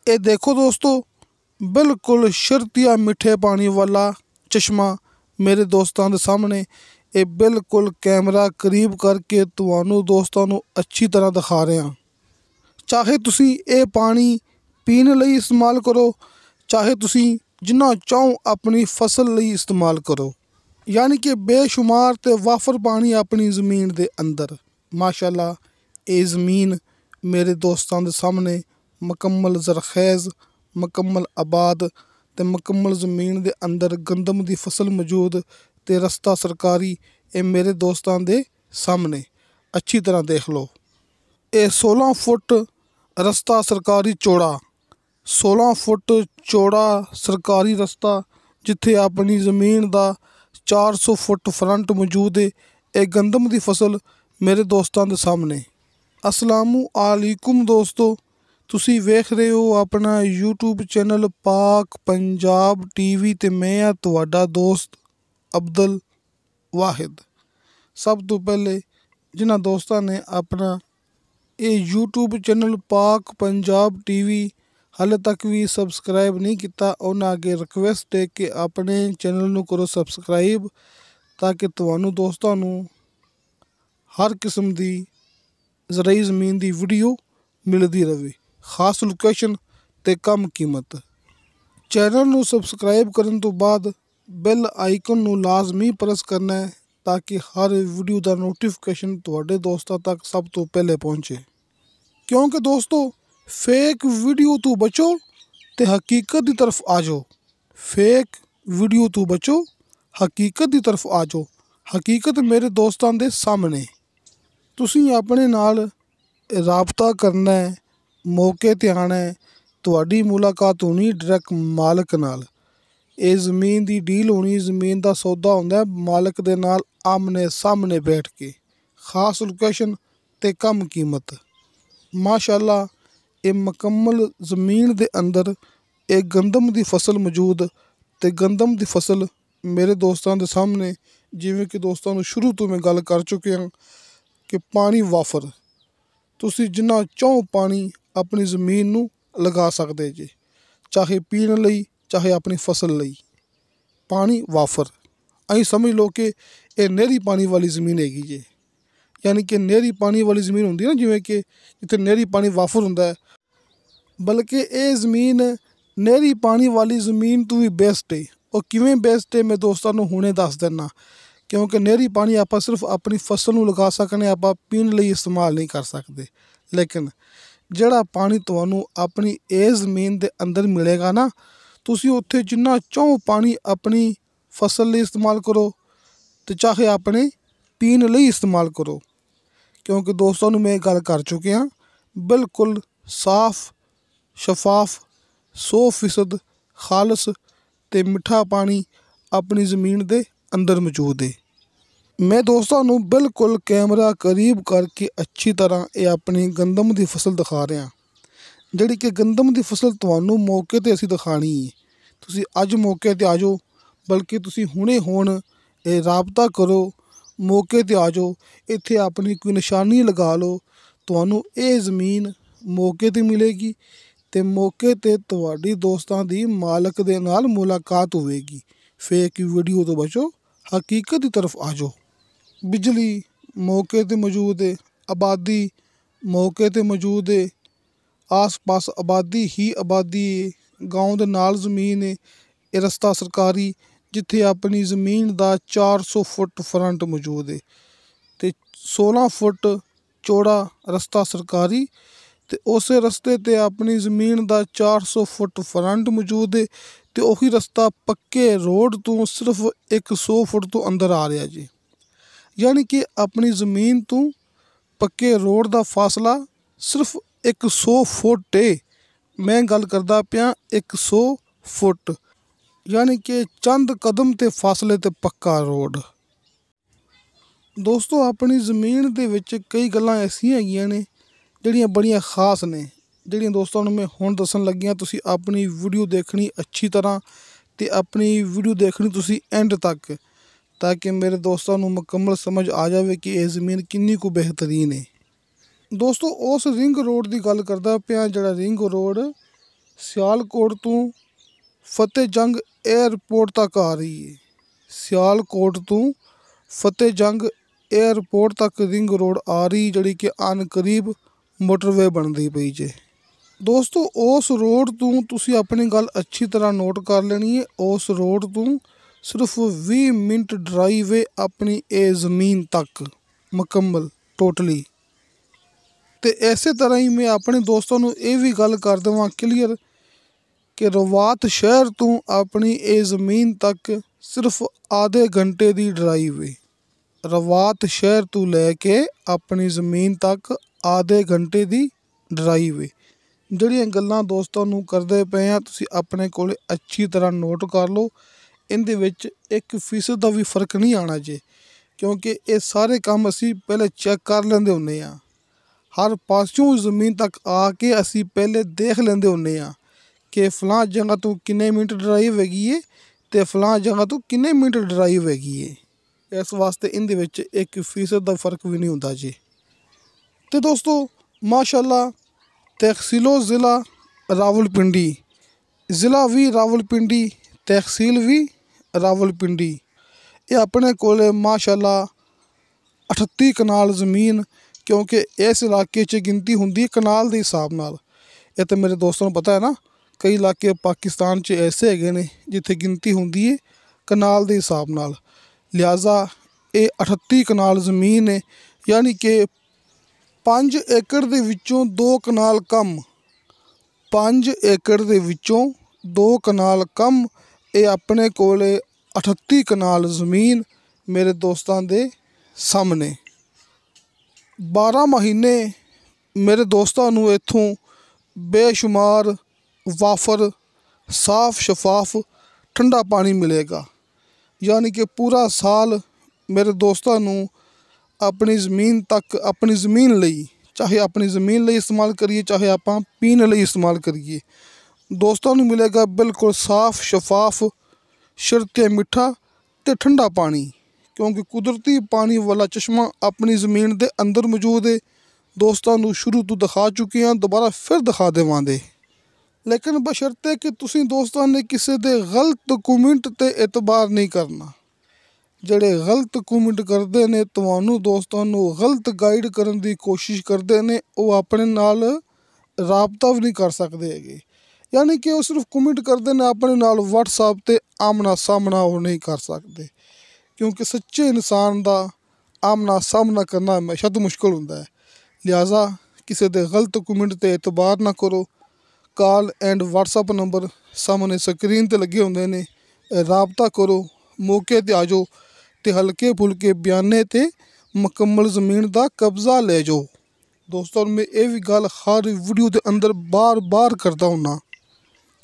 ये देखो दोस्तों, बिल्कुल शर्तिया मीठे पानी वाला चश्मा मेरे दोस्तों के सामने। ये बिल्कुल कैमरा करीब करके तुहानू दोस्तों नू अच्छी तरह दिखा रहे हैं। चाहे तुसी ये पानी पीने लई इस्तेमाल करो, चाहे तुसी जिन्ना चाहो अपनी फसल लई इस्तेमाल करो। यानी कि बेशुमार ते वाफर पानी अपनी ज़मीन दे अंदर। माशाअल्लाह ये ज़मीन मेरे दोस्तों के सामने मुकम्मल ज़रख़ेज़, मुकम्मल आबाद ते मुकम्मल ज़मीन दे अंदर गंदम दी फसल मौजूद ते रस्ता सरकारी ये मेरे दोस्तों दे सामने अच्छी तरह देख लो। ये 16 फुट रस्ता सरकारी चौड़ा, 16 फुट चौड़ा सरकारी रस्ता जिथे अपनी ज़मीन दा 400 फुट फ्रंट मौजूद है। ये गंदम दी फसल मेरे दोस्तों के सामने। अस्सलामु अलैकुम दोस्तों, तुसी वेख रहे हो अपना यूट्यूब चैनल पाक पंजाब टीवी ते मैं हाँ तुहाडा दोस्त अब्दुल वाहिद। सब तो पहले जिन्हां दोस्तों ने अपना ये यूट्यूब चैनल पाक पंजाब टीवी हाले तक भी सबसक्राइब नहीं किया, उन्हें अगे रिक्वेस्ट है कि अपने चैनल नू करो सबसक्राइब, ताकि तुहानू दोस्तों नू हर किस्म की ज़राई ज़मीन की वीडियो मिलती रहे, खास लोकेशन ते कम कीमत। चैनल नू सबसक्राइब करने तो बाद बेल आइकन नू लाजमी प्रेस करना है, ताकि हर वीडियो का नोटिफिकेशन तुहाडे दोस्तों तक सब तो पहले पहुँचे। क्योंकि दोस्तों फेक वीडियो तो बचो ते हकीकत की तरफ आ जाओ। फेक वीडियो तो बचो, हकीकत की तरफ आ जाओ। हकीकत मेरे दोस्तों के सामने। तुसी अपने नाल राबता करना है, मौके ते आना है, तुहाडी मुलाकात होनी डायरैक्ट मालक नाल। ये ज़मीन की डील होनी, ज़मीन का सौदा होंदा है मालक दे नाल आमने सामने बैठ के, खास लोकेशन ते कम कीमत। माशाअल्लाह ये मुकम्मल ज़मीन दे अंदर एक गंदम दी फसल मौजूद ते गंदम दी फसल मेरे दोस्तों के सामने। जिवें कि दोस्तों नू शुरू तो मैं गल कर चुके हाँ कि पानी वाफर, तुसी जिन्ना चाहो पानी अपनी ज़मीन नू लगा सकते जे, चाहे पीने लई चाहे अपनी फसल लई। पानी वाफर अं समझ लो कि ये नहरी पानी वाली ज़मीन हैगी जे। यानी कि नहरी पानी वाली ज़मीन होंदी ना, जिवें कि जिथे नहरी पानी वाफर होंदा है, बल्कि ये ज़मीन नहरी पानी वाली ज़मीन तो भी बेस्ट है। और किवें बेस्ट है मैं दोस्तों नू हुणे दस दिना। क्योंकि नहरी पानी आप सिर्फ अपनी फसल नू लगा सकने, आप पीने लई इस्तेमाल नहीं कर सकते। लेकिन जिहड़ा पानी तुहानू अपनी इस ज़मीन दे अंदर मिलेगा ना, तुसी उत्थे जिन्ना चाहो पानी अपनी फसल लई इस्तेमाल करो ते चाहे अपने पीने लई इस्तेमाल करो। क्योंकि दोस्तों नू मैं गल कर चुके हाँ, बिल्कुल साफ शफाफ 100% खालस ते मिठा पानी अपनी ज़मीन दे अंदर मौजूद है। मैं दोस्तों नू बिल्कुल कैमरा करीब करके अच्छी तरह ये अपनी गंदम की फसल दिखा रहा, जिहड़ी कि गंदम की फसल तुहानू मौके ते असीं दिखानी है। तुसी अज मौके ते आ जाओ, बल्कि तुसी हुणे हुण ये राबता करो, मौके ते आ जाओ, इत्थे अपनी कोई निशानी लगा लो। तुहानू ये ज़मीन मौके ते मिलेगी ते मौके ते तुहाडी दोस्तां दी मालक दे नाल मुलाकात होवेगी। फेक वीडियो तो बचो, हकीकत की तरफ आ जाओ। बिजली मौके ते मौजूद है, आबादी मौके ते मौजूद है, आस पास आबादी ही आबादी है, गाँव दे नाल ज़मीन है। ये रस्ता सरकारी जिथे अपनी ज़मीन दा 400 फुट फ्रंट मौजूद है ते 16 फुट चौड़ा रस्ता सरकारी ते उस रस्ते ते अपनी ज़मीन दा 400 फुट फ्रंट मौजूद है ते उही रस्ता पक्के रोड तो सिर्फ 100 फुट तो अंदर आ रहा जी। यानी कि अपनी ज़मीन तो पक्के रोड का फासला सिर्फ 100 फुट है। मैं गल करदा पिया 100 फुट, यानी कि चंद कदम ते फासले ते पक्का रोड। दोस्तों अपनी ज़मीन दे विच कई गल्लां ऐसियां हैगियां ने जिहड़ियां बड़ियां खास ने, जिहड़ियां दोस्तों नू मैं हुण दस्सण लग्गियां। तुसी अपनी वीडियो देखनी अच्छी तरह ते अपनी वीडियो देखनी तुसी एंड तक, ताकि मेरे दोस्तों नू मुकम्मल समझ आ जाए कि ये ज़मीन किन्नी कु बेहतरीन है। दोस्तों उस रिंग रोड की गल करदा पिया, जिहड़ा रिंग रोड ਸਿਆਲਕੋਟ ਤੋਂ ਫਤਿਹ ਜੰਗ ਏਅਰਪੋਰਟ ਤੱਕ ਆ ਰਹੀ ਹੈ। ਸਿਆਲਕੋਟ ਤੋਂ ਫਤਿਹ ਜੰਗ ਏਅਰਪੋਰਟ ਤੱਕ ਰਿੰਗ ਰੋਡ ਆ ਰਹੀ, ਜਿਹੜੀ ਕਿ ਅਣ ਕਰੀਬ ਮੋਟਰਵੇ ਬਣਦੀ ਪਈ ਜੇ। ਦੋਸਤੋ ਉਸ ਰੋਡ ਤੋਂ ਤੁਸੀਂ ਆਪਣੀ ਗੱਲ ਅੱਛੀ ਤਰ੍ਹਾਂ ਨੋਟ ਕਰ ਲੈਣੀ ਹੈ। ਉਸ ਰੋਡ ਤੋਂ ਸਿਰਫ 20 ਮਿੰਟ ਡਰਾਈਵ ਹੈ ਆਪਣੀ ਇਹ ਜ਼ਮੀਨ ਤੱਕ ਮੁਕੰਮਲ ਟੋਟਲੀ। ਤੇ ਇਸੇ ਤਰ੍ਹਾਂ ਹੀ ਮੈਂ ਆਪਣੇ ਦੋਸਤਾਂ ਨੂੰ ਇਹ ਵੀ ਗੱਲ ਕਰ ਦੇਵਾਂ ਕਲੀਅਰ ਕਿ ਰਵਾਤ ਸ਼ਹਿਰ ਤੋਂ ਆਪਣੀ ਇਹ ਜ਼ਮੀਨ ਤੱਕ ਸਿਰਫ ਆਧੇ ਘੰਟੇ ਦੀ ਡਰਾਈਵ ਹੈ। ਰਵਾਤ ਸ਼ਹਿਰ ਤੋਂ ਲੈ ਕੇ ਆਪਣੀ ਜ਼ਮੀਨ ਤੱਕ ਆਧੇ ਘੰਟੇ ਦੀ ਡਰਾਈਵ ਹੈ। ਜਿਹੜੀਆਂ ਗੱਲਾਂ ਦੋਸਤਾਂ ਨੂੰ ਕਰਦੇ ਪਏ ਆ, ਤੁਸੀਂ ਆਪਣੇ ਕੋਲ ਅੱਛੀ ਤਰ੍ਹਾਂ ਨੋਟ ਕਰ ਲਓ। ਇਹਦੇ ਵਿੱਚ 1% ਦਾ ਵੀ ਫਰਕ ਨਹੀਂ ਆਉਣਾ ਜੇ, ਕਿਉਂਕਿ ਇਹ ਸਾਰੇ ਕੰਮ ਅਸੀਂ ਪਹਿਲੇ ਚੈੱਕ ਕਰ ਲੈਂਦੇ ਹੁੰਦੇ ਹਾਂ। ਹਰ ਪਾਸਿਓਂ ਜ਼ਮੀਨ ਤੱਕ ਆ ਕੇ ਅਸੀਂ ਪਹਿਲੇ ਦੇਖ ਲੈਂਦੇ ਹੁੰਦੇ ਹਾਂ ਕਿ ਫਲਾਂ ਜਗ੍ਹਾ ਤੋਂ ਕਿੰਨੇ ਮਿੰਟ ਡਰਾਈਵ ਹੈਗੀ ਏ ਅਤੇ ਫਲਾਂ ਜਗ੍ਹਾ ਤੋਂ ਕਿੰਨੇ ਮਿੰਟ ਡਰਾਈਵ ਹੈਗੀ ਏ। ਇਸ ਵਾਸਤੇ ਇਹਦੇ ਵਿੱਚ 1% ਦਾ ਫਰਕ ਵੀ ਨਹੀਂ ਹੁੰਦਾ ਜੀ। ਅਤੇ ਦੋਸਤੋ ਮਾਸ਼ਾਅੱਲਾ ਤਹਿਸੀਲੋ ਜ਼ਿਲ੍ਹਾ ਰਾਵਲਪਿੰਡੀ, ਜ਼ਿਲ੍ਹਾ ਵੀ ਰਾਵਲਪਿੰਡੀ, ਤਹਿਸੀਲ ਵੀ ਰਾਵਲਪਿੰਡੀ। ਇਹ ਆਪਣੇ ਕੋਲ ਮਾਸ਼ਾਅੱਲਾ 38 ਕਨਾਲ ਜ਼ਮੀਨ, ਕਿਉਂਕਿ ਇਸ ਇਲਾਕੇ 'ਚ ਗਿਣਤੀ ਹੁੰਦੀ ਹੈ ਕਨਾਲ ਦੇ ਹਿਸਾਬ ਨਾਲ। ਇਹ ਤਾਂ ਮੇਰੇ ਦੋਸਤਾਂ ਨੂੰ ਪਤਾ ਹੈ ਨਾ, ਕਈ ਇਲਾਕੇ ਪਾਕਿਸਤਾਨ 'ਚ ਐਸੇ ਹੈਗੇ ਨੇ ਜਿੱਥੇ ਗਿਣਤੀ ਹੁੰਦੀ ਹੈ ਕਨਾਲ ਦੇ ਹਿਸਾਬ ਨਾਲ। ਲਿਹਾਜ਼ਾ ਇਹ 38 ਕਨਾਲ ਜ਼ਮੀਨ ਹੈ, ਯਾਨੀ ਕਿ 5 ਏਕੜ ਦੇ ਵਿੱਚੋਂ 2 ਕਨਾਲ ਕਮ, 5 ਏਕੜ ਦੇ ਵਿੱਚੋਂ 2 ਕਨਾਲ ਕਮ ਇਹ ਆਪਣੇ ਕੋਲ 38 ਕਨਾਲ ਜ਼ਮੀਨ ਮੇਰੇ ਦੋਸਤਾਂ ਦੇ ਸਾਹਮਣੇ। 12 ਮਹੀਨੇ ਮੇਰੇ ਦੋਸਤਾਂ ਨੂੰ ਇੱਥੋਂ ਬੇਸ਼ੁਮਾਰ ਵਾਫਰ ਸਾਫ ਸ਼ਫਾਫ ਠੰਡਾ ਪਾਣੀ ਮਿਲੇਗਾ। ਯਾਨੀ ਕਿ ਪੂਰਾ ਸਾਲ ਮੇਰੇ ਦੋਸਤਾਂ ਨੂੰ ਆਪਣੀ ਜ਼ਮੀਨ ਤੱਕ, ਆਪਣੀ ਜ਼ਮੀਨ ਲਈ, ਚਾਹੇ ਆਪਣੀ ਜ਼ਮੀਨ ਲਈ ਇਸਤੇਮਾਲ ਕਰੀਏ, ਚਾਹੇ ਆਪਾਂ ਪੀਣ ਲਈ ਇਸਤੇਮਾਲ ਕਰੀਏ, ਦੋਸਤਾਂ ਨੂੰ ਮਿਲੇਗਾ ਬਿਲਕੁਲ ਸਾਫ ਸ਼ਫਾਫ ਸ਼ਰਤੇ ਮਿੱਠਾ ਅਤੇ ਠੰਡਾ ਪਾਣੀ। ਕਿਉਂਕਿ ਕੁਦਰਤੀ ਪਾਣੀ ਵਾਲਾ ਚਸ਼ਮਾ ਆਪਣੀ ਜ਼ਮੀਨ ਦੇ ਅੰਦਰ ਮੌਜੂਦ ਹੈ। ਦੋਸਤਾਂ ਨੂੰ ਸ਼ੁਰੂ ਤੋਂ ਦਿਖਾ ਚੁੱਕੇ ਹਾਂ, ਦੁਬਾਰਾ ਫਿਰ ਦਿਖਾ ਦੇਵਾਂਗੇ, ਲੇਕਿਨ ਬਸ਼ਰਤੇ ਕਿ ਤੁਸੀਂ ਦੋਸਤਾਂ ਨੇ ਕਿਸੇ ਦੇ ਗਲਤ ਕਮੈਂਟ 'ਤੇ ਇਤਬਾਰ ਨਹੀਂ ਕਰਨਾ। ਜਿਹੜੇ ਗਲਤ ਕਮੈਂਟ ਕਰਦੇ ਨੇ, ਤੁਹਾਨੂੰ ਦੋਸਤਾਂ ਨੂੰ ਗਲਤ ਗਾਈਡ ਕਰਨ ਦੀ ਕੋਸ਼ਿਸ਼ ਕਰਦੇ ਨੇ, ਉਹ ਆਪਣੇ ਨਾਲ ਰਾਬਤਾ ਵੀ ਨਹੀਂ ਕਰ ਸਕਦੇ ਹੈਗੇ। ਯਾਨੀ ਕਿ ਉਹ ਸਿਰਫ ਕਮੈਂਟ ਕਰਦੇ ਨੇ, ਆਪਣੇ ਨਾਲ ਵਟਸਐਪ 'ਤੇ ਆਮਣਾ ਸਾਹਮਣਾ ਉਹ ਨਹੀਂ ਕਰ ਸਕਦੇ, ਕਿਉਂਕਿ ਸੱਚੇ ਇਨਸਾਨ ਦਾ ਆਮਣਾ ਸਾਹਮਣਾ ਕਰਨਾ ਹਮੇਸ਼ਾ ਤੋਂ ਮੁਸ਼ਕਿਲ ਹੁੰਦਾ ਹੈ। ਲਿਹਾਜ਼ਾ ਕਿਸੇ ਦੇ ਗਲਤ ਕਮੈਂਟ 'ਤੇ ਇਤਬਾਰ ਨਾ ਕਰੋ। ਕਾਲ ਐਂਡ ਵਟਸਐਪ ਨੰਬਰ ਸਾਹਮਣੇ ਸਕਰੀਨ 'ਤੇ ਲੱਗੇ ਹੁੰਦੇ ਨੇ, ਰਾਬਤਾ ਕਰੋ, ਮੌਕੇ 'ਤੇ ਆ ਜਾਓ ਅਤੇ ਹਲਕੇ ਫੁਲਕੇ ਬਿਆਨੇ 'ਤੇ ਮੁਕੰਮਲ ਜ਼ਮੀਨ ਦਾ ਕਬਜ਼ਾ ਲੈ ਜਾਓ। ਦੋਸਤੋ ਮੈਂ ਇਹ ਵੀ ਗੱਲ ਹਰ ਵੀਡੀਓ ਦੇ ਅੰਦਰ ਬਾਰ ਕਰਦਾ ਹੁੰਦਾ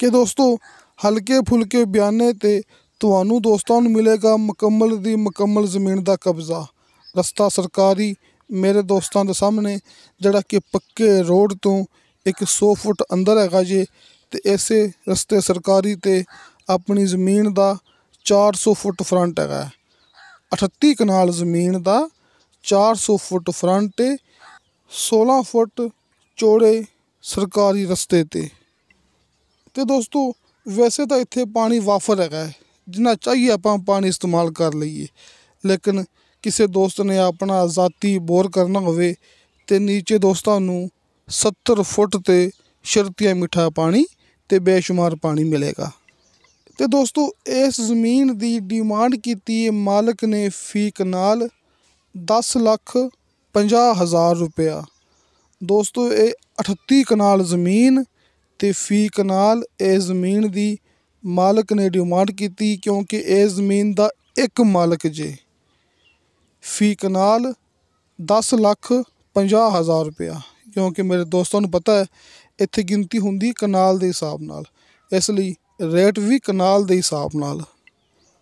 ਕਿ ਦੋਸਤੋ ਹਲਕੇ ਫੁਲਕੇ ਬਿਆਨੇ 'ਤੇ ਤੁਹਾਨੂੰ ਦੋਸਤਾਂ ਨੂੰ ਮਿਲੇਗਾ ਮੁਕੰਮਲ ਦੀ ਮੁਕੰਮਲ ਜ਼ਮੀਨ ਦਾ ਕਬਜ਼ਾ। ਰਸਤਾ ਸਰਕਾਰੀ ਮੇਰੇ ਦੋਸਤਾਂ ਦੇ ਸਾਹਮਣੇ, ਜਿਹੜਾ ਕਿ ਪੱਕੇ ਰੋਡ ਤੋਂ 100 ਫੁੱਟ ਅੰਦਰ ਹੈਗਾ ਜੇ, ਅਤੇ ਇਸੇ ਰਸਤੇ ਸਰਕਾਰੀ 'ਤੇ ਆਪਣੀ ਜ਼ਮੀਨ ਦਾ 400 ਫੁੱਟ ਫਰੰਟ ਹੈਗਾ। 38 ਕਨਾਲ ਜ਼ਮੀਨ ਦਾ 400 ਫੁੱਟ ਫਰੰਟ 16 ਫੁੱਟ ਚੌੜੇ ਸਰਕਾਰੀ ਰਸਤੇ 'ਤੇ। ਅਤੇ ਦੋਸਤੋ ਵੈਸੇ ਤਾਂ ਇੱਥੇ ਪਾਣੀ ਵਾਫਰ ਹੈਗਾ ਹੈ, ਜਿੰਨਾ ਚਾਹੀਏ ਆਪਾਂ ਪਾਣੀ ਇਸਤੇਮਾਲ ਕਰ ਲਈਏ, ਲੇਕਿਨ ਕਿਸੇ ਦੋਸਤ ਨੇ ਆਪਣਾ ਜ਼ਾਤੀ ਬੋਰ ਕਰਨਾ ਹੋਵੇ ਅਤੇ ਨੀਚੇ ਦੋਸਤਾਂ ਨੂੰ 70 ਫੁੱਟ 'ਤੇ ਸ਼ਰਤੀਆ ਮਿੱਠਾ ਪਾਣੀ ਅਤੇ ਬੇਸ਼ੁਮਾਰ ਪਾਣੀ ਮਿਲੇਗਾ। ਅਤੇ ਦੋਸਤੋ ਇਸ ਜ਼ਮੀਨ ਦੀ ਡਿਮਾਂਡ ਕੀਤੀ ਹੈ ਮਾਲਕ ਨੇ ਫੀ ਕਨਾਲ 10,50,000 ਰੁਪਇਆ। ਦੋਸਤੋ ਇਹ 38 ਕਨਾਲ ਜ਼ਮੀਨ ਅਤੇ ਫੀ ਕਨਾਲ ਇਹ ਜ਼ਮੀਨ ਦੀ ਮਾਲਕ ਨੇ ਡਿਮਾਂਡ ਕੀਤੀ, ਕਿਉਂਕਿ ਇਹ ਜ਼ਮੀਨ ਦਾ ਇੱਕ ਮਾਲਕ ਜੇ। ਫੀ ਕਨਾਲ 10,50,000 ਰੁਪਇਆ, ਕਿਉਂਕਿ ਮੇਰੇ ਦੋਸਤਾਂ ਨੂੰ ਪਤਾ ਹੈ ਇੱਥੇ ਗਿਣਤੀ ਹੁੰਦੀ ਕਨਾਲ ਦੇ ਹਿਸਾਬ ਨਾਲ, ਇਸ ਲਈ ਰੇਟ ਵੀ ਕਨਾਲ ਦੇ ਹਿਸਾਬ ਨਾਲ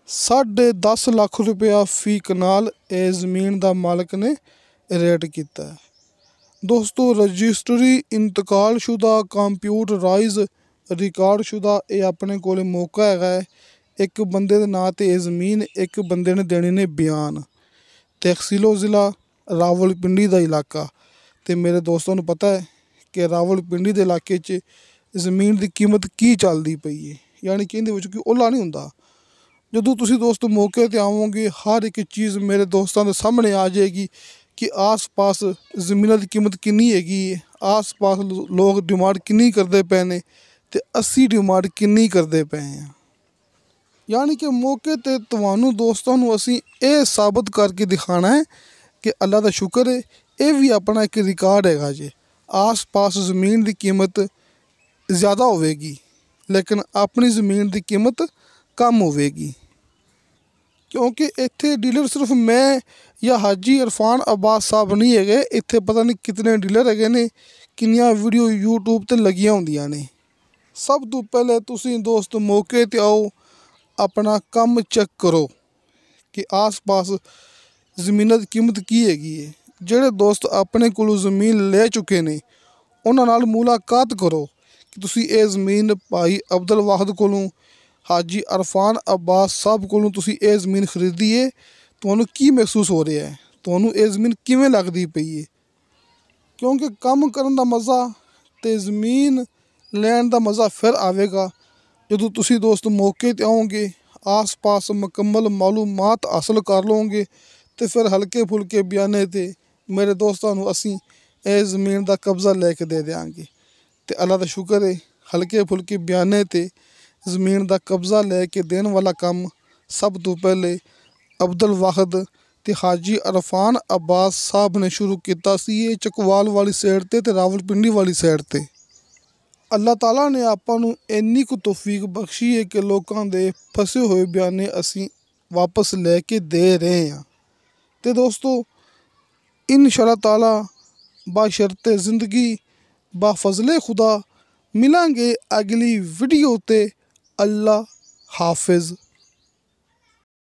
10.5 ਲੱਖ ਰੁਪਇਆ ਫੀ ਕਨਾਲ ਇਹ ਜ਼ਮੀਨ ਦਾ ਮਾਲਕ ਨੇ ਰੇਟ ਕੀਤਾ ਹੈ। ਦੋਸਤੋ ਰਜਿਸਟਰੀ ਇੰਤਕਾਲਸ਼ੁਦਾ ਕੰਪਿਊਟਰਾਈਜ਼ ਰਿਕਾਰਡਸ਼ੁਦਾ ਇਹ ਆਪਣੇ ਕੋਲ ਮੌਕਾ ਹੈਗਾ ਹੈ। ਇੱਕ ਬੰਦੇ ਦੇ ਨਾਂ 'ਤੇ ਇਹ ਜ਼ਮੀਨ ਇੱਕ ਬੰਦੇ ਨੇ ਦੇਣੇ ਨੇ ਬਿਆਨ। ਤਹਿਸੀਲੋ ਜ਼ਿਲ੍ਹਾ ਰਾਵਲਪਿੰਡੀ ਦਾ ਇਲਾਕਾ, ਅਤੇ ਮੇਰੇ ਦੋਸਤਾਂ ਨੂੰ ਪਤਾ ਹੈ ਕਿ ਰਾਵਲਪਿੰਡੀ ਦੇ ਇਲਾਕੇ 'ਚ ਜ਼ਮੀਨ ਦੀ ਕੀਮਤ ਕੀ ਚੱਲਦੀ ਪਈ ਹੈ, ਯਾਨੀ ਕਿ ਇਹਦੇ ਵਿੱਚ ਕੋਈ ਓਲਾ ਨਹੀਂ ਹੁੰਦਾ। ਜਦੋਂ ਤੁਸੀਂ ਦੋਸਤ ਮੌਕੇ 'ਤੇ ਆਵੋਗੇ, ਹਰ ਇੱਕ ਚੀਜ਼ ਮੇਰੇ ਦੋਸਤਾਂ ਦੇ ਸਾਹਮਣੇ ਆ ਜਾਏਗੀ ਕਿ ਆਸ-ਪਾਸ ਜ਼ਮੀਨਾਂ ਦੀ ਕੀਮਤ ਕਿੰਨੀ ਹੈਗੀ ਹੈ, ਆਸ-ਪਾਸ ਲੋਕ ਡਿਮਾਂਡ ਕਿੰਨੀ ਕਰਦੇ ਪਏ ਨੇ ਅਤੇ ਅਸੀਂ ਡਿਮਾਂਡ ਕਿੰਨੀ ਕਰਦੇ ਪਏ ਹਾਂ। ਯਾਨੀ ਕਿ ਮੌਕੇ 'ਤੇ ਤੁਹਾਨੂੰ ਦੋਸਤਾਂ ਨੂੰ ਅਸੀਂ ਇਹ ਸਾਬਤ ਕਰਕੇ ਦਿਖਾਉਣਾ ਹੈ ਕਿ ਅੱਲਾ ਦਾ ਸ਼ੁਕਰ ਹੈ, ਇਹ ਵੀ ਆਪਣਾ ਇੱਕ ਰਿਕਾਰਡ ਹੈਗਾ ਜੇ। ਆਸ-ਪਾਸ ਜ਼ਮੀਨ ਦੀ ਕੀਮਤ ਜ਼ਿਆਦਾ ਹੋਵੇਗੀ ਲੇਕਿਨ ਆਪਣੀ ਜ਼ਮੀਨ ਦੀ ਕੀਮਤ ਕਮ ਹੋਵੇਗੀ, ਕਿਉਂਕਿ ਇੱਥੇ ਡੀਲਰ ਸਿਰਫ ਮੈਂ ਜਾਂ ਹਾਜੀ ਇਰਫਾਨ ਅਬਾਸ ਸਾਹਿਬ ਨਹੀਂ ਹੈਗੇ। ਇੱਥੇ ਪਤਾ ਨਹੀਂ ਕਿਤਨੇ ਡੀਲਰ ਹੈਗੇ ਨੇ, ਕਿੰਨੀਆਂ ਵੀਡੀਓ YouTube 'ਤੇ ਲੱਗੀਆਂ ਹੁੰਦੀਆਂ ਨੇ। ਸਭ ਤੋਂ ਪਹਿਲੇ ਤੁਸੀਂ ਦੋਸਤ ਮੌਕੇ 'ਤੇ ਆਓ, ਆਪਣਾ ਕੰਮ ਚੈੱਕ ਕਰੋ ਕਿ ਆਸ-ਪਾਸ ਜ਼ਮੀਨਾਂ ਦੀ ਕੀਮਤ ਕੀ ਹੈਗੀ ਹੈ। ਜਿਹੜੇ ਦੋਸਤ ਆਪਣੇ ਕੋਲੋਂ ਜ਼ਮੀਨ ਲੈ ਚੁੱਕੇ ਨੇ ਉਹਨਾਂ ਨਾਲ ਮੁਲਾਕਾਤ ਕਰੋ ਕਿ ਤੁਸੀਂ ਇਹ ਜ਼ਮੀਨ ਭਾਈ ਅਬਦੁਲ ਵਾਹਿਦ ਕੋਲੋਂ, ਹਾਜੀ ਇਰਫਾਨ ਅਬਾਸ ਸਾਹਿਬ ਕੋਲੋਂ ਤੁਸੀਂ ਇਹ ਜ਼ਮੀਨ ਖਰੀਦੀ ਹੈ, ਤੁਹਾਨੂੰ ਕੀ ਮਹਿਸੂਸ ਹੋ ਰਿਹਾ ਹੈ, ਤੁਹਾਨੂੰ ਇਹ ਜ਼ਮੀਨ ਕਿਵੇਂ ਲੱਗਦੀ ਪਈ ਹੈ। ਕਿਉਂਕਿ ਕੰਮ ਕਰਨ ਦਾ ਮਜ਼ਾ ਅਤੇ ਜ਼ਮੀਨ ਲੈਣ ਦਾ ਮਜ਼ਾ ਫਿਰ ਆਵੇਗਾ ਜਦੋਂ ਤੁਸੀਂ ਦੋਸਤ ਮੌਕੇ 'ਤੇ ਆਓਗੇ, ਆਸ-ਪਾਸ ਮੁਕੰਮਲ ਮਾਲੂਮਾਤ ਹਾਸਲ ਕਰ ਲਓਗੇ ਅਤੇ ਫਿਰ ਹਲਕੇ ਫੁਲਕੇ ਬਿਆਨੇ 'ਤੇ ਮੇਰੇ ਦੋਸਤਾਂ ਨੂੰ ਅਸੀਂ ਇਹ ਜ਼ਮੀਨ ਦਾ ਕਬਜ਼ਾ ਲੈ ਕੇ ਦੇ ਦਿਆਂਗੇ। ਅਤੇ ਅੱਲਾ ਦਾ ਸ਼ੁਕਰ ਹੈ, ਹਲਕੇ ਫੁਲਕੇ ਬਿਆਨੇ 'ਤੇ ਜ਼ਮੀਨ ਦਾ ਕਬਜ਼ਾ ਲੈ ਕੇ ਦੇਣ ਵਾਲਾ ਕੰਮ ਸਭ ਤੋਂ ਪਹਿਲੇ ਅਬਦੁਲ ਵਾਹਿਦ ਅਤੇ ਹਾਜੀ ਇਰਫਾਨ ਅਬਾਸ ਸਾਹਿਬ ਨੇ ਸ਼ੁਰੂ ਕੀਤਾ ਸੀ। ਇਹ ਚਕਵਾਲ ਵਾਲੀ ਸਾਈਡ 'ਤੇ ਅਤੇ ਰਾਵਲਪਿੰਡੀ ਵਾਲੀ ਸਾਈਡ 'ਤੇ। ਅੱਲਾਹ ਤਾਲਾ ਨੇ ਆਪਾਂ ਨੂੰ ਇੰਨੀ ਕੁ ਤੌਫੀਕ ਬਖਸ਼ੀ ਹੈ ਕਿ ਲੋਕਾਂ ਦੇ ਫਸੇ ਹੋਏ ਬਿਆਨੇ ਅਸੀਂ ਵਾਪਸ ਲੈ ਕੇ ਦੇ ਰਹੇ ਹਾਂ। ਅਤੇ ਦੋਸਤੋ ਇਨਸ਼ਾ ਤਾਲਾ ਬਾਸ਼ਰਤੇ ਜ਼ਿੰਦਗੀ ਬਾਫਜ਼ਲੇ ਖੁਦਾ ਮਿਲਾਂਗੇ ਅਗਲੀ ਵੀਡੀਓ 'ਤੇ। ਅੱਲਾ ਹਾਫਿਜ਼।